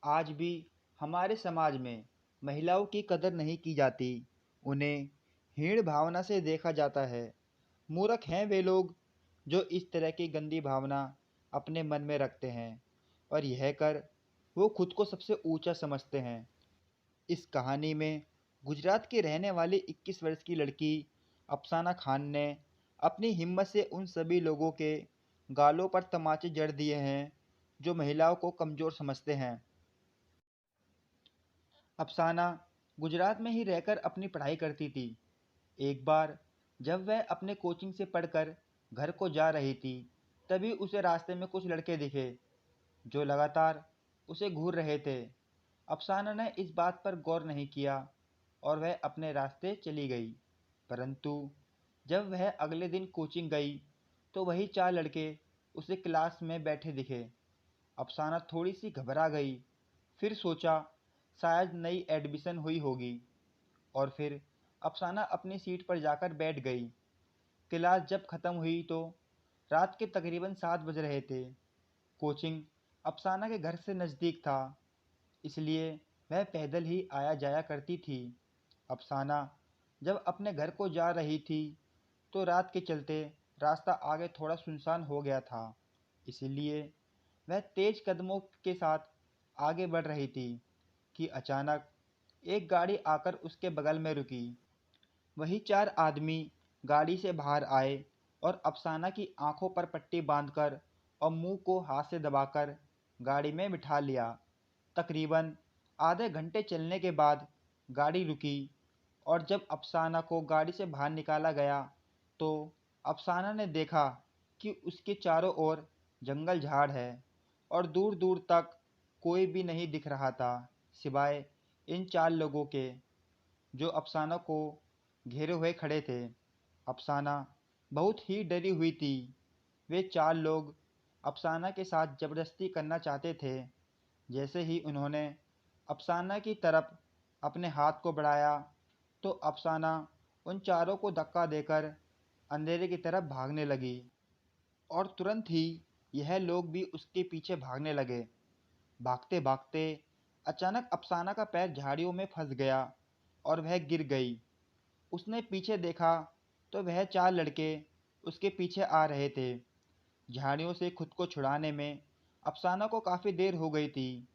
आज भी हमारे समाज में महिलाओं की कदर नहीं की जाती। उन्हें हीण भावना से देखा जाता है। मूर्ख हैं वे लोग जो इस तरह की गंदी भावना अपने मन में रखते हैं और यह कर वो खुद को सबसे ऊंचा समझते हैं। इस कहानी में गुजरात की रहने वाली 21 वर्ष की लड़की अफसाना खान ने अपनी हिम्मत से उन सभी लोगों के गालों पर तमाचे जड़ दिए हैं जो महिलाओं को कमज़ोर समझते हैं। अफसाना गुजरात में ही रहकर अपनी पढ़ाई करती थी। एक बार जब वह अपने कोचिंग से पढ़कर घर को जा रही थी, तभी उसे रास्ते में कुछ लड़के दिखे जो लगातार उसे घूर रहे थे। अफसाना ने इस बात पर गौर नहीं किया और वह अपने रास्ते चली गई। परंतु जब वह अगले दिन कोचिंग गई तो वही चार लड़के उसे क्लास में बैठे दिखे। अफसाना थोड़ी सी घबरा गई, फिर सोचा शायद नई एडमिशन हुई होगी और फिर अफसाना अपनी सीट पर जाकर बैठ गई। क्लास जब खत्म हुई तो रात के तकरीबन 7 बज रहे थे। कोचिंग अफसाना के घर से नज़दीक था, इसलिए वह पैदल ही आया जाया करती थी। अफसाना जब अपने घर को जा रही थी तो रात के चलते रास्ता आगे थोड़ा सुनसान हो गया था, इसलिए वह तेज कदमों के साथ आगे बढ़ रही थी कि अचानक एक गाड़ी आकर उसके बगल में रुकी। वही चार आदमी गाड़ी से बाहर आए और अफसाना की आंखों पर पट्टी बांधकर और मुंह को हाथ से दबाकर गाड़ी में बिठा लिया। तकरीबन आधे घंटे चलने के बाद गाड़ी रुकी और जब अफसाना को गाड़ी से बाहर निकाला गया तो अफसाना ने देखा कि उसके चारों ओर जंगल झाड़ है और दूर दूर तक कोई भी नहीं दिख रहा था सिवाय इन चार लोगों के जो अफसाना को घेरे हुए खड़े थे। अफसाना बहुत ही डरी हुई थी। वे चार लोग अफसाना के साथ ज़बरदस्ती करना चाहते थे। जैसे ही उन्होंने अफसाना की तरफ अपने हाथ को बढ़ाया तो अफसाना उन चारों को धक्का देकर अंधेरे की तरफ भागने लगी और तुरंत ही यह लोग भी उसके पीछे भागने लगे। भागते भागते अचानक अफसाना का पैर झाड़ियों में फंस गया और वह गिर गई। उसने पीछे देखा तो वह चार लड़के उसके पीछे आ रहे थे। झाड़ियों से खुद को छुड़ाने में अफसाना को काफ़ी देर हो गई थी।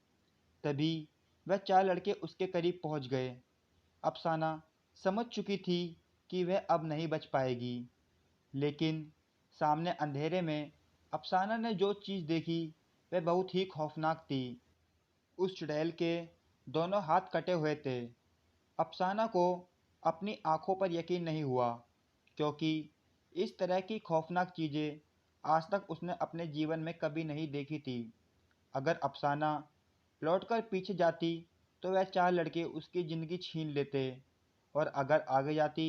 तभी वह चार लड़के उसके करीब पहुंच गए। अफसाना समझ चुकी थी कि वह अब नहीं बच पाएगी, लेकिन सामने अंधेरे में अफसाना ने जो चीज़ देखी वह बहुत ही खौफनाक थी। उस चुड़ैल के दोनों हाथ कटे हुए थे। अफसाना को अपनी आंखों पर यकीन नहीं हुआ, क्योंकि इस तरह की खौफनाक चीज़ें आज तक उसने अपने जीवन में कभी नहीं देखी थी। अगर अफसाना लौटकर पीछे जाती तो वह चार लड़के उसकी ज़िंदगी छीन लेते और अगर आगे जाती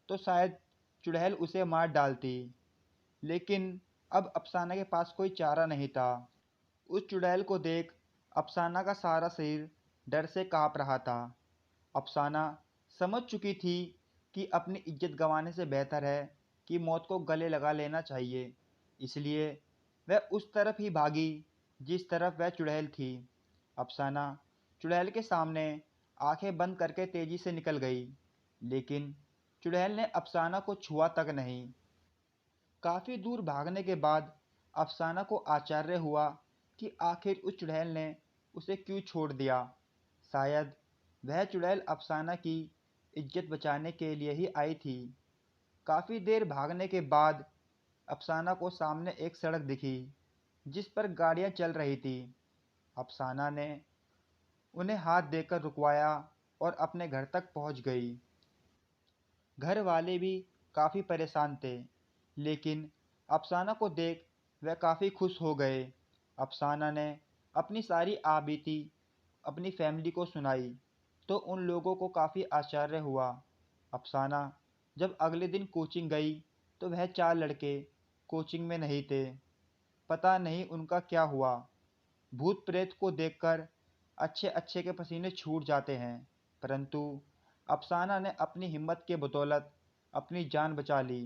तो शायद चुड़ैल उसे मार डालती। लेकिन अब अफसाना के पास कोई चारा नहीं था। उस चुड़ैल को देख अफसाना का सारा शरीर डर से काँप रहा था। अफसाना समझ चुकी थी कि अपनी इज्जत गंवाने से बेहतर है कि मौत को गले लगा लेना चाहिए, इसलिए वह उस तरफ ही भागी जिस तरफ वह चुड़ैल थी। अफसाना चुड़ैल के सामने आंखें बंद करके तेजी से निकल गई, लेकिन चुड़ैल ने अफसाना को छुआ तक नहीं। काफ़ी दूर भागने के बाद अफसाना को आश्चर्य हुआ कि आखिर उस चुड़ैल ने उसे क्यों छोड़ दिया। शायद वह चुड़ैल अफसाना की इज्जत बचाने के लिए ही आई थी। काफ़ी देर भागने के बाद अफसाना को सामने एक सड़क दिखी जिस पर गाड़ियाँ चल रही थी। अफसाना ने उन्हें हाथ देकर रुकवाया और अपने घर तक पहुंच गई। घर वाले भी काफ़ी परेशान थे, लेकिन अफसाना को देख वह काफ़ी खुश हो गए। अफसाना ने अपनी सारी आबीती अपनी फैमिली को सुनाई तो उन लोगों को काफ़ी आश्चर्य हुआ। अफसाना जब अगले दिन कोचिंग गई तो वह चार लड़के कोचिंग में नहीं थे। पता नहीं उनका क्या हुआ। भूत प्रेत को देखकर अच्छे अच्छे के पसीने छूट जाते हैं, परंतु अफसाना ने अपनी हिम्मत के बदौलत अपनी जान बचा ली।